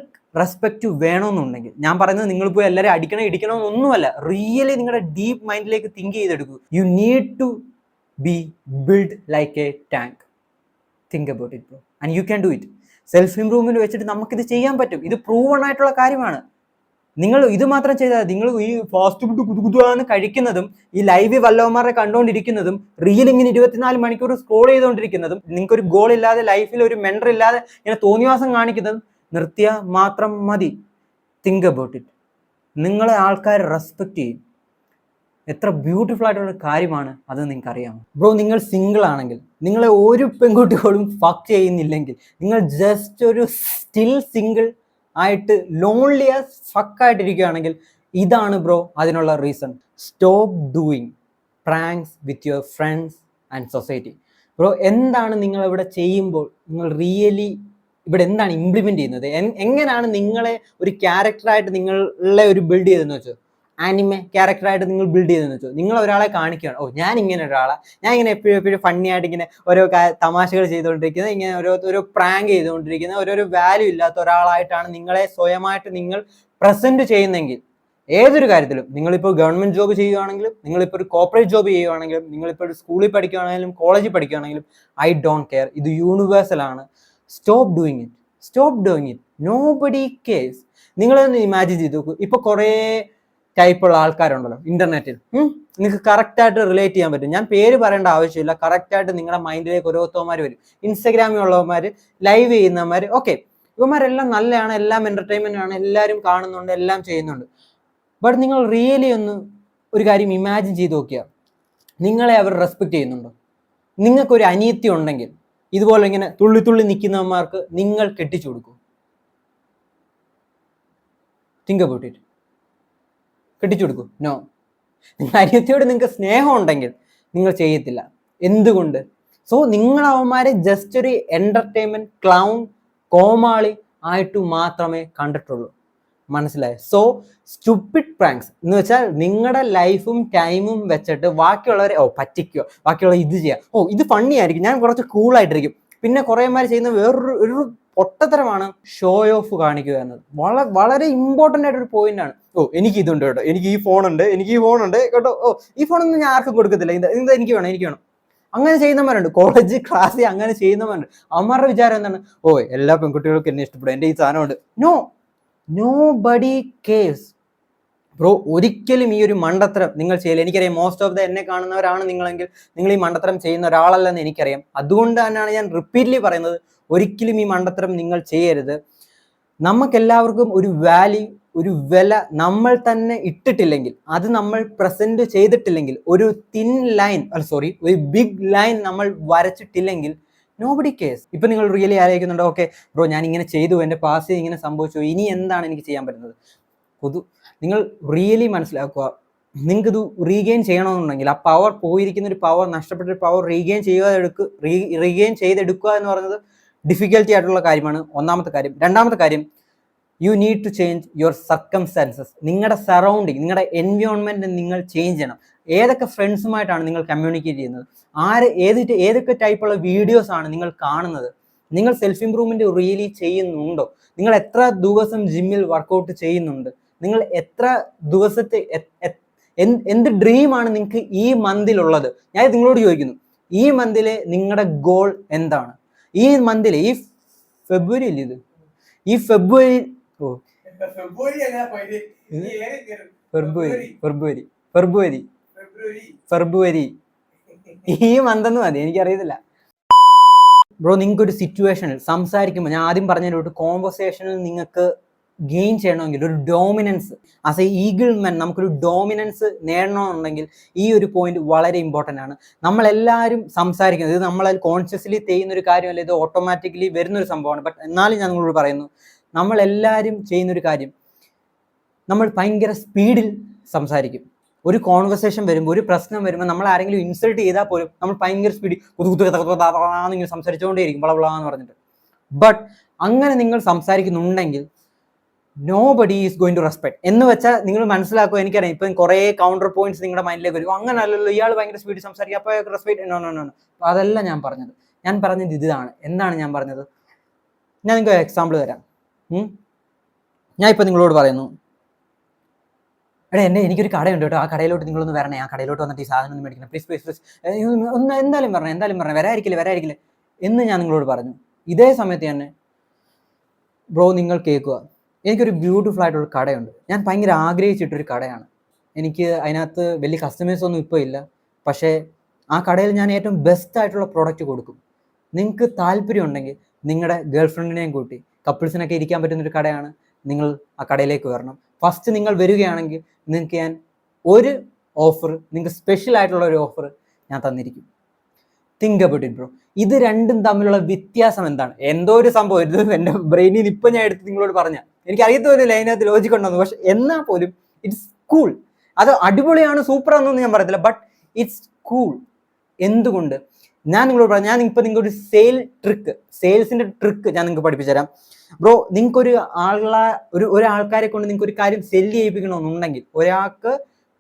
റെസ്പെക്റ്റ് വേണമെന്നുണ്ടെങ്കിൽ, ഞാൻ പറയുന്നത് നിങ്ങൾ പോയി എല്ലാവരും ഇടിക്കണമെന്നൊന്നുമല്ല, റിയലി നിങ്ങളുടെ ഡീപ്പ് മൈൻഡിലേക്ക് തിങ്ക് ചെയ്തെടുക്കൂ. You need to be build like a tank. Think about it bro, and you can do it. Self improvement വെച്ചിട്ട് നമുക്കിത് ചെയ്യാൻ പറ്റും. ഇത് പ്രൂവൺ ആയിട്ടുള്ള കാര്യമാണ്. നിങ്ങൾ ഇത് മാത്രം ചെയ്താൽ, നിങ്ങൾ ഈ ഫാസ്റ്റ് ഫുഡ് കുതുകുതുവാന്ന് കഴിക്കുന്നതും ഈ ലൈവ് വല്ലവന്മാരെ കണ്ടുകൊണ്ടിരിക്കുന്നതും റിയൽ ഇങ്ങനെ 24 മണിക്കൂർ സ്ക്രോൾ ചെയ്തുകൊണ്ടിരിക്കുന്നതും നിങ്ങൾക്കൊരു ഗോൾ ഇല്ലാതെ, ലൈഫിൽ ഒരു മെൻറ്റർ ഇല്ലാതെ ഇങ്ങനെ തോന്നിവാസം കാണിക്കുന്നതും നിർത്തിയാൽ മാത്രം മതി. Think about it. നിങ്ങളെ ആൾക്കാർ റെസ്പെക്ട് ചെയ്യും. എത്ര ബ്യൂട്ടിഫുൾ ആയിട്ടുള്ള കാര്യമാണ് അത് നിങ്ങൾക്ക് അറിയാമോ ബ്രോ? നിങ്ങൾ സിംഗിൾ ആണെങ്കിൽ, നിങ്ങളെ ഒരു പെൺകുട്ടികളും ഫക്ക് ചെയ്യുന്നില്ലെങ്കിൽ, നിങ്ങൾ ജസ്റ്റ് ഒരു സ്റ്റിൽ സിംഗിൾ ആയിട്ട് ലോൺലി ഫക്കായിട്ടിരിക്കുകയാണെങ്കിൽ, ഇതാണ് ബ്രോ അതിനുള്ള reason. Stop doing pranks with your friends and society. Bro, എന്താണ് നിങ്ങൾ ഇവിടെ ചെയ്യുമ്പോൾ നിങ്ങൾ റിയലി ഇവിടെ എന്താണ് ഇംപ്ലിമെന്റ് ചെയ്യുന്നത്? എങ്ങനെയാണ് നിങ്ങളെ ഒരു ക്യാരക്ടറായിട്ട് നിങ്ങളെ ഒരു ബിൽഡ് ചെയ്തെന്ന് വെച്ചാൽ, ആനിമെ ക്യാരക്ടറായിട്ട് നിങ്ങൾ ബിൽഡ് ചെയ്തെന്ന് വെച്ചോ. നിങ്ങൾ ഒരാളെ കാണിക്കുകയാണ്, ഓ ഞാൻ ഇങ്ങനെ ഒരാളാണ്, ഞാൻ ഇങ്ങനെ എപ്പോഴും ഫണ്ണി ആയിട്ട് ഇങ്ങനെ ഓരോ തമാശകൾ ചെയ്തുകൊണ്ടിരിക്കുന്നത്, ഇങ്ങനെ ഓരോ പ്രാങ്ക് ചെയ്തുകൊണ്ടിരിക്കുന്ന ഓരോ വാല്യൂ ഇല്ലാത്ത ഒരാളായിട്ടാണ് നിങ്ങളെ സ്വയമായിട്ട് നിങ്ങൾ പ്രസന്റ് ചെയ്യുന്നെങ്കിൽ, ഏതൊരു കാര്യത്തിലും, നിങ്ങളിപ്പോൾ ഗവൺമെന്റ് ജോബ് ചെയ്യുകയാണെങ്കിലും, നിങ്ങളിപ്പോൾ ഒരു കോർപ്പറേറ്റ് ജോബ് ചെയ്യുകയാണെങ്കിലും, നിങ്ങളിപ്പോൾ ഒരു സ്കൂളിൽ പഠിക്കുകയാണെങ്കിലും കോളേജിൽ പഠിക്കുകയാണെങ്കിലും, ഐ ഡോണ്ട് കെയർ, ഇത് യൂണിവേഴ്സൽ ആണ്. Stop doing it. Nobody CARES. നിങ്ങളൊന്ന് ഇമാജിൻ ചെയ്ത് നോക്കൂ, ഇപ്പൊ കുറേ ടൈപ്പുള്ള ആൾക്കാരുണ്ടല്ലോ ഇന്റർനെറ്റിൽ, നിങ്ങൾക്ക് കറക്റ്റായിട്ട് റിലേറ്റ് ചെയ്യാൻ പറ്റും. ഞാൻ പേര് പറയേണ്ട ആവശ്യമില്ല, കറക്റ്റായിട്ട് നിങ്ങളുടെ മൈൻഡിലേക്ക് ഓരോരുത്തവന്മാർ വരും. ഇൻസ്റ്റാഗ്രാമിലുള്ളവന്മാർ, ലൈവ് ചെയ്യുന്നവന്മാർ, ഓക്കെ, ഇവന്മാരെല്ലാം നല്ലതാണ്, എല്ലാം എന്റർടൈൻമെന്റ് ആണ്, എല്ലാവരും കാണുന്നുണ്ട്, എല്ലാം ചെയ്യുന്നുണ്ട്. ബട്ട് നിങ്ങൾ റിയലി ഒന്ന് ഒരു കാര്യം ഇമാജിൻ ചെയ്ത് നോക്കിയാൽ, നിങ്ങളെ അവർ റെസ്പെക്ട് ചെയ്യുന്നുണ്ടോ? നിങ്ങൾക്കൊരു അനിയത്തി ഉണ്ടെങ്കിൽ ഇതുപോലെ ഇങ്ങനെ തുള്ളി നിൽക്കുന്നവന്മാർക്ക് നിങ്ങൾ കെട്ടിച്ചു കൊടുക്കും? Think about it. കെട്ടിച്ചു കൊടുക്കും? നോ. നിങ്ങൾ അനിയത്തിയോട് നിങ്ങൾക്ക് സ്നേഹം ഉണ്ടെങ്കിൽ നിങ്ങൾ ചെയ്യത്തില്ല. എന്തുകൊണ്ട്? സോ നിങ്ങൾ അവന്മാരെ ജസ്റ്റ് ഒരു എന്റർടൈൻമെന്റ്, ക്ലൗൺ, കോമാളി ആയിട്ട് മാത്രമേ കണ്ടിട്ടുള്ളൂ. മനസ്സിലായോ? സോ സ്റ്റുപ്പിഡ് പ്രാങ്ക്സ് എന്ന് വെച്ചാൽ നിങ്ങളുടെ ലൈഫും ടൈമും വെച്ചിട്ട് ബാക്കിയുള്ളവരെ പറ്റിക്കോ, ബാക്കിയുള്ളവർ ഇത് ചെയ്യാം, ഇത് ഫണ്ണി ആയിരിക്കും, ഞാൻ കുറച്ച് കൂളായിട്ടിരിക്കും. പിന്നെ കുറേമാര് ചെയ്യുന്ന വേറൊരു പൊട്ടത്തരമാണ് ഷോ ഓഫ് കാണിക്കുക എന്നത്. വളരെ ഇമ്പോർട്ടൻ്റ് ആയിട്ടൊരു പോയിന്റ് ആണ്. എനിക്ക് ഇതുണ്ട് കേട്ടോ, എനിക്ക് ഈ ഫോൺ ഉണ്ട് കേട്ടോ, ഈ ഫോണൊന്നും ഞാൻ ആർക്കും കൊടുക്കത്തില്ല, ഇത് എനിക്ക് വേണം. അങ്ങനെ ചെയ്യുന്നവരുണ്ട്, കോളേജ് ക്ലാസ്സിൽ അങ്ങനെ ചെയ്യുന്നവരുണ്ട്. അവന്മാരുടെ വിചാരം എന്താണ്? എല്ലാ പെൺകുട്ടികൾക്കും എന്നെ ഇഷ്ടപ്പെടും, എൻ്റെ ഈ സാധനമുണ്ട്. Nobody curse bro. ഒരിക്കലും ഈ ഒരു മണ്ടത്തരം നിങ്ങൾ ചെയ്യില്ല. എനിക്കറിയാം മോസ്റ്റ് ഓഫ് ദ എന്നെ കാണുന്നവരാണ് നിങ്ങളെങ്കിൽ നിങ്ങൾ ഈ മണ്ടത്തരം ചെയ്യുന്ന ഒരാളല്ലെന്ന് എനിക്കറിയാം. അതുകൊണ്ട് തന്നെയാണ് ഞാൻ റിപ്പീറ്റ്ലി പറയുന്നത്, ഒരിക്കലും ഈ മണ്ടത്തരം നിങ്ങൾ ചെയ്യരുത്. നമുക്കെല്ലാവർക്കും ഒരു വാല്യൂ, ഒരു വില നമ്മൾ തന്നെ ഇട്ടിട്ടില്ലെങ്കിൽ, അത് നമ്മൾ പ്രസന്റ് ചെയ്തിട്ടില്ലെങ്കിൽ, ഒരു ഒരു ബിഗ് ലൈൻ നമ്മൾ വരച്ചിട്ടില്ലെങ്കിൽ, നോബഡി കേസ്. ഇപ്പൊ നിങ്ങൾ റിയലി ആലോചിക്കുന്നുണ്ടോ, ഓക്കെ ബ്രോ ഞാൻ ഇങ്ങനെ ചെയ്തു, എൻ്റെ പാസ്റ്റ് ഇങ്ങനെ സംഭവിച്ചു, ഇനി എന്താണ് എനിക്ക് ചെയ്യാൻ പറ്റുന്നത്? നിങ്ങൾ റിയലി മനസ്സിലാക്കുക, നിങ്ങൾക്കിത് റീഗെയിൻ ചെയ്യണമെന്നുണ്ടെങ്കിൽ, ആ പവർ പോയിരിക്കുന്ന ഒരു പവർ, നഷ്ടപ്പെട്ട ഒരു പവർ റീഗെയിൻ ചെയ്തെടുക്കുക എന്ന് പറയുന്നത് ഡിഫിക്കൽറ്റി ആയിട്ടുള്ള കാര്യമാണ്. ഒന്നാമത്തെ കാര്യം. രണ്ടാമത്തെ കാര്യം, you need to change your circumstances. നിങ്ങളുടെ സറൗണ്ടിങ്, നിങ്ങളുടെ എൻവയോൺമെന്റ് നിങ്ങൾ ചേഞ്ച് ചെയ്യണം. ഏതൊക്കെ ഫ്രണ്ട്സുമായിട്ടാണ് നിങ്ങൾ കമ്മ്യൂണിക്കേറ്റ് ചെയ്യുന്നത്? ഏതൊക്കെ ടൈപ്പുള്ള വീഡിയോസ് ആണ് നിങ്ങൾ കാണുന്നത്? നിങ്ങൾ സെൽഫ് ഇംപ്രൂവ്മെന്റ് റിയലി ചെയ്യുന്നുണ്ടോ? നിങ്ങൾ എത്ര ദിവസം ജിമ്മിൽ വർക്കൗട്ട് ചെയ്യുന്നുണ്ട്? നിങ്ങൾ എത്ര ദിവസത്തെ എന്ത് ഡ്രീമാണ് നിങ്ങൾക്ക് ഈ മന്തിലുള്ളത്? ഞാൻ നിങ്ങളോട് ചോദിക്കുന്നു, ഈ മന്തിലെ നിങ്ങളുടെ ഗോൾ എന്താണ്? ഈ മന്തിലെ, ഈ ഫെബ്രുവരി അല്ലേ ഇത്? ഈ ഫെബ്രുവരി ഈ മന്തെന്ന് മതി, എനിക്കറിയത്തില്ല ബ്രോ. നിങ്ങൾക്ക് ഒരു സിറ്റുവേഷനിൽ സംസാരിക്കുമ്പോൾ, ഞാൻ ആദ്യം പറഞ്ഞ ഒരു കോൺവെർസേഷനിൽ നിങ്ങൾക്ക് ഗെയിൻ ചെയ്യണമെങ്കിൽ, ഒരു dominance, as A eagle men നമുക്കൊരു ഡോമിനൻസ് നേടണമെന്നുണ്ടെങ്കിൽ ഈ ഒരു പോയിന്റ് വളരെ ഇമ്പോർട്ടൻ്റ് ആണ്. നമ്മളെല്ലാവരും സംസാരിക്കുന്നത്, ഇത് നമ്മളത് കോൺഷ്യസ്ലി ചെയ്യുന്ന ഒരു കാര്യമല്ല, ഇത് ഓട്ടോമാറ്റിക്കലി വരുന്നൊരു സംഭവമാണ്. ബട്ട് എന്നാലും ഞാൻ നിങ്ങളോട് പറയുന്നു, നമ്മളെല്ലാവരും ചെയ്യുന്നൊരു കാര്യം, നമ്മൾ ഭയങ്കര സ്പീഡിൽ സംസാരിക്കും. ഒരു കോൺവെർസേഷൻ വരുമ്പോൾ, ഒരു പ്രശ്നം വരുമ്പോൾ, നമ്മൾ ആരെങ്കിലും ഇൻസൾട്ട് ചെയ്താൽ പോലും നമ്മൾ ഭയങ്കര സ്പീഡിൽ ഇങ്ങനെ സംസാരിച്ചുകൊണ്ടേയിരിക്കും, വളവളാന്ന് പറഞ്ഞിട്ട്. ബട്ട് അങ്ങനെ നിങ്ങൾ സംസാരിക്കുന്നുണ്ടെങ്കിൽ nobody is going to respect. എന്ന് വെച്ചാൽ നിങ്ങൾ മനസ്സിലാക്കുക, എനിക്കറിയാം ഇപ്പം കുറേ കൗണ്ടർ പോയിന്റ്സ് നിങ്ങളുടെ മൈൻഡിലേക്ക് വരും. അങ്ങനെ അല്ലല്ലോ, ഇയാൾ ഭയങ്കര സ്പീഡിൽ സംസാരിക്കുക, അപ്പോൾ റെസ്പെക്ട്. നോ. അതല്ല ഞാൻ പറഞ്ഞത്. ഞാൻ പറഞ്ഞത് ഇതാണ്. എന്താണ് ഞാൻ പറഞ്ഞത്? ഞാൻ നിങ്ങൾക്ക് ഒരു എക്സാമ്പിൾ തരാം. ഞാൻ ഇപ്പം നിങ്ങളോട് പറയുന്നു, എനിക്കൊരു കടയുണ്ട് കേട്ടോ, ആ കടയിലോട്ട് നിങ്ങളൊന്ന് വരണേ, ആ കടയിലോട്ട് വന്നിട്ട് ഈ സാധനം ഒന്ന് മേടിക്കണം, പ്ലീസ് ഒന്ന് എന്തായാലും പറഞ്ഞേ, വരാതിരിക്കില്ല എന്ന് ഞാൻ നിങ്ങളോട് പറഞ്ഞു. ഇതേ സമയത്ത് തന്നെ ബ്രോ നിങ്ങൾ കേൾക്കുക, എനിക്കൊരു ബ്യൂട്ടിഫുൾ ആയിട്ടുള്ള കടയുണ്ട്, ഞാൻ ഭയങ്കര ആഗ്രഹിച്ചിട്ടൊരു കടയാണ്. എനിക്ക് അതിനകത്ത് വലിയ കസ്റ്റമേഴ്സ് ഒന്നും ഇപ്പോൾ ഇല്ല, പക്ഷേ ആ കടയിൽ ഞാൻ ഏറ്റവും ബെസ്റ്റ് ആയിട്ടുള്ള പ്രോഡക്റ്റ് കൊടുക്കും. നിങ്ങൾക്ക് താല്പര്യം ഉണ്ടെങ്കിൽ നിങ്ങളുടെ ഗേൾ ഫ്രണ്ടിനെയും കൂട്ടി, കപ്പിൾസിനൊക്കെ ഇരിക്കാൻ പറ്റുന്നൊരു കടയാണ്, നിങ്ങൾ ആ കടയിലേക്ക് വരണം. ഫസ്റ്റ് നിങ്ങൾ വരികയാണെങ്കിൽ നിങ്ങൾക്ക് ഞാൻ ഒരു ഓഫർ, നിങ്ങൾക്ക് സ്പെഷ്യൽ ആയിട്ടുള്ള ഒരു ഓഫർ ഞാൻ തന്നിരിക്കും. Think about it bro. ഇത് രണ്ടും തമ്മിലുള്ള വ്യത്യാസം എന്താണ്? എന്തോ ഒരു സംഭവം, ഇത് എൻ്റെ ബ്രെയിനിൽ ഇപ്പം ഞാൻ എടുത്ത് നിങ്ങളോട് പറഞ്ഞ, എനിക്ക് അറിയത്തില്ല അതിനകത്ത് ലോജിക് ഉണ്ടെന്ന്, പക്ഷെ എന്നാൽ പോലും ഇറ്റ്സ് കൂൾ. അത് അടിപൊളിയാണ്, സൂപ്പറാണെന്നൊന്നും ഞാൻ പറയത്തില്ല, ബട്ട് ഇറ്റ്സ് കൂൾ. എന്തുകൊണ്ട്? ഞാൻ നിങ്ങളോട് പറയാം, ഞാൻ ഇപ്പോൾ നിങ്ങൾക്ക് ഒരു സെയിൽസിന്റെ ട്രിക്ക് ഞാൻ നിങ്ങൾക്ക് പഠിപ്പിച്ചു തരാം. ബ്രോ, നിങ്ങൾക്കൊരു ഒരാൾക്കാരെ കൊണ്ട് നിങ്ങൾക്ക് ഒരു കാര്യം സെല്ല് ചെയ്യിപ്പിക്കണമെന്നുണ്ടെങ്കിൽ, ഒരാൾക്ക്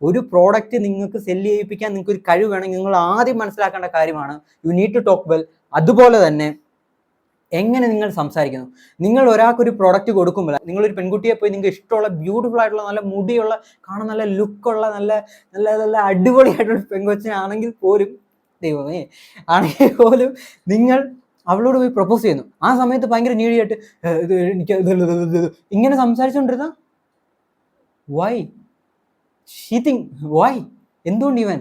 ഒരു പ്രോഡക്റ്റ് നിങ്ങൾക്ക് സെല്ല് ചെയ്യിപ്പിക്കാൻ നിങ്ങൾക്ക് ഒരു കഴിവ് വേണമെങ്കിൽ നിങ്ങൾ ആദ്യം മനസ്സിലാക്കേണ്ട കാര്യമാണ് you need to talk well. അതുപോലെ തന്നെ എങ്ങനെ നിങ്ങൾ സംസാരിക്കുന്നു. നിങ്ങൾ ഒരാൾക്കൊരു പ്രോഡക്റ്റ് കൊടുക്കുമ്പോൾ, നിങ്ങളൊരു പെൺകുട്ടിയെ പോയി നിങ്ങൾക്ക് ഇഷ്ടമുള്ള ബ്യൂട്ടിഫുൾ ആയിട്ടുള്ള നല്ല മുടിയുള്ള കാണാൻ നല്ല ലുക്കുള്ള നല്ല നല്ല നല്ല അടിപൊളിയായിട്ടുള്ള പെൺകൊച്ചിനാണെങ്കിൽ പോലും, ദൈവമേ, ആണെങ്കിൽ പോലും നിങ്ങൾ അവളോട് പോയി പ്രപ്പോസ് ചെയ്യുന്നു. ആ സമയത്ത് ഭയങ്കര നീഡിയായിട്ട് എനിക്ക് ഇങ്ങനെ സംസാരിച്ചുകൊണ്ടിരുന്ന വൈ ഷീ തിങ്ക് വൈ, എന്തുകൊണ്ട് ഇവൻ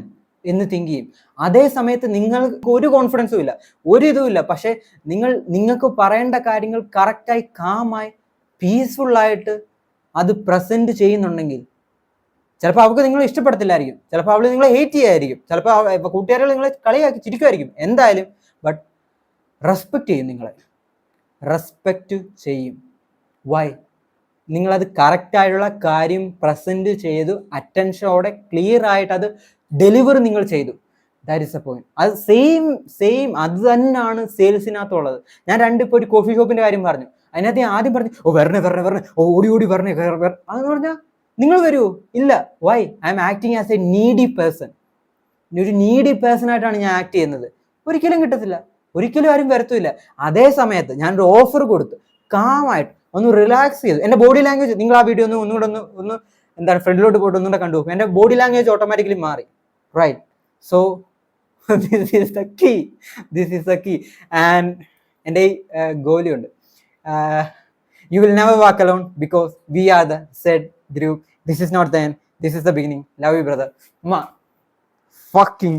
എന്ന് തിങ്ക് ചെയ്യും. അതേ സമയത്ത് നിങ്ങൾക്ക് ഒരു കോൺഫിഡൻസും ഇല്ല, ഒരു ഇതും ഇല്ല. പക്ഷേ നിങ്ങൾക്ക് പറയേണ്ട കാര്യങ്ങൾ കറക്റ്റായി കാമായി പീസ്ഫുള്ളായിട്ട് അത് പ്രസൻറ്റ് ചെയ്യുന്നുണ്ടെങ്കിൽ ചിലപ്പോൾ അവൾക്ക് നിങ്ങളെ ഇഷ്ടപ്പെടത്തില്ലായിരിക്കും, ചിലപ്പോൾ അവൾ നിങ്ങളെ ഹേറ്റ് ചെയ്യായിരിക്കും, ചിലപ്പോൾ കൂട്ടുകാരികൾ നിങ്ങളെ കളിയാക്കി ചിരിക്കുമായിരിക്കും. എന്തായാലും ബട്ട് റെസ്പെക്റ്റ് ചെയ്യും, നിങ്ങളെ റെസ്പെക്റ്റ് ചെയ്യും. വൈ? നിങ്ങളത് കറക്റ്റായിട്ടുള്ള കാര്യം പ്രസൻറ്റ് ചെയ്തു, അറ്റൻഷനോടെ ക്ലിയർ ആയിട്ട് അത് ഡെലിവർ നിങ്ങൾ ചെയ്തു. That is A point. അത് സെയിം അത് തന്നെയാണ് സെയിൽസിനകത്തുള്ളത്. ഞാൻ ഇപ്പോൾ ഒരു കോഫി ഷോപ്പിന്റെ കാര്യം പറഞ്ഞു. അതിനകത്ത് ഞാൻ ആദ്യം പറഞ്ഞു, വരണേ ഓടി വരണേ അതെന്ന് പറഞ്ഞാൽ നിങ്ങൾ വരുമോ? ഇല്ല. Why? I am acting as a needy person. ഒരു നീഡി പേഴ്സൺ ആയിട്ടാണ് ഞാൻ ആക്ട് ചെയ്യുന്നത്. ഒരിക്കലും കിട്ടത്തില്ല, ഒരിക്കലും ആരും വരത്തുമില്ല. അതേ സമയത്ത് ഞാനൊരു ഓഫർ കൊടുത്ത് കാമായിട്ട് ഒന്ന് റിലാക്സ് ചെയ്തു. എൻ്റെ ബോഡി ലാംഗ്വേജ് നിങ്ങൾ ആ വീഡിയോ ഒന്ന് എന്താണ് ഫ്രണ്ടിലോട്ട് പോയിട്ട് ഒന്നുകൂടെ കണ്ടു നോക്കും. എൻ്റെ ബോഡി ലാംഗ്വേജ് ഓട്ടോമാറ്റിക്കലി മാറി. Right? So this is the key. And എൻ്റെ ഗോലിയുണ്ട്, you will never walk alone because we are the sad group. This is not the end, this is the beginning. Love you, brother. Ma fucking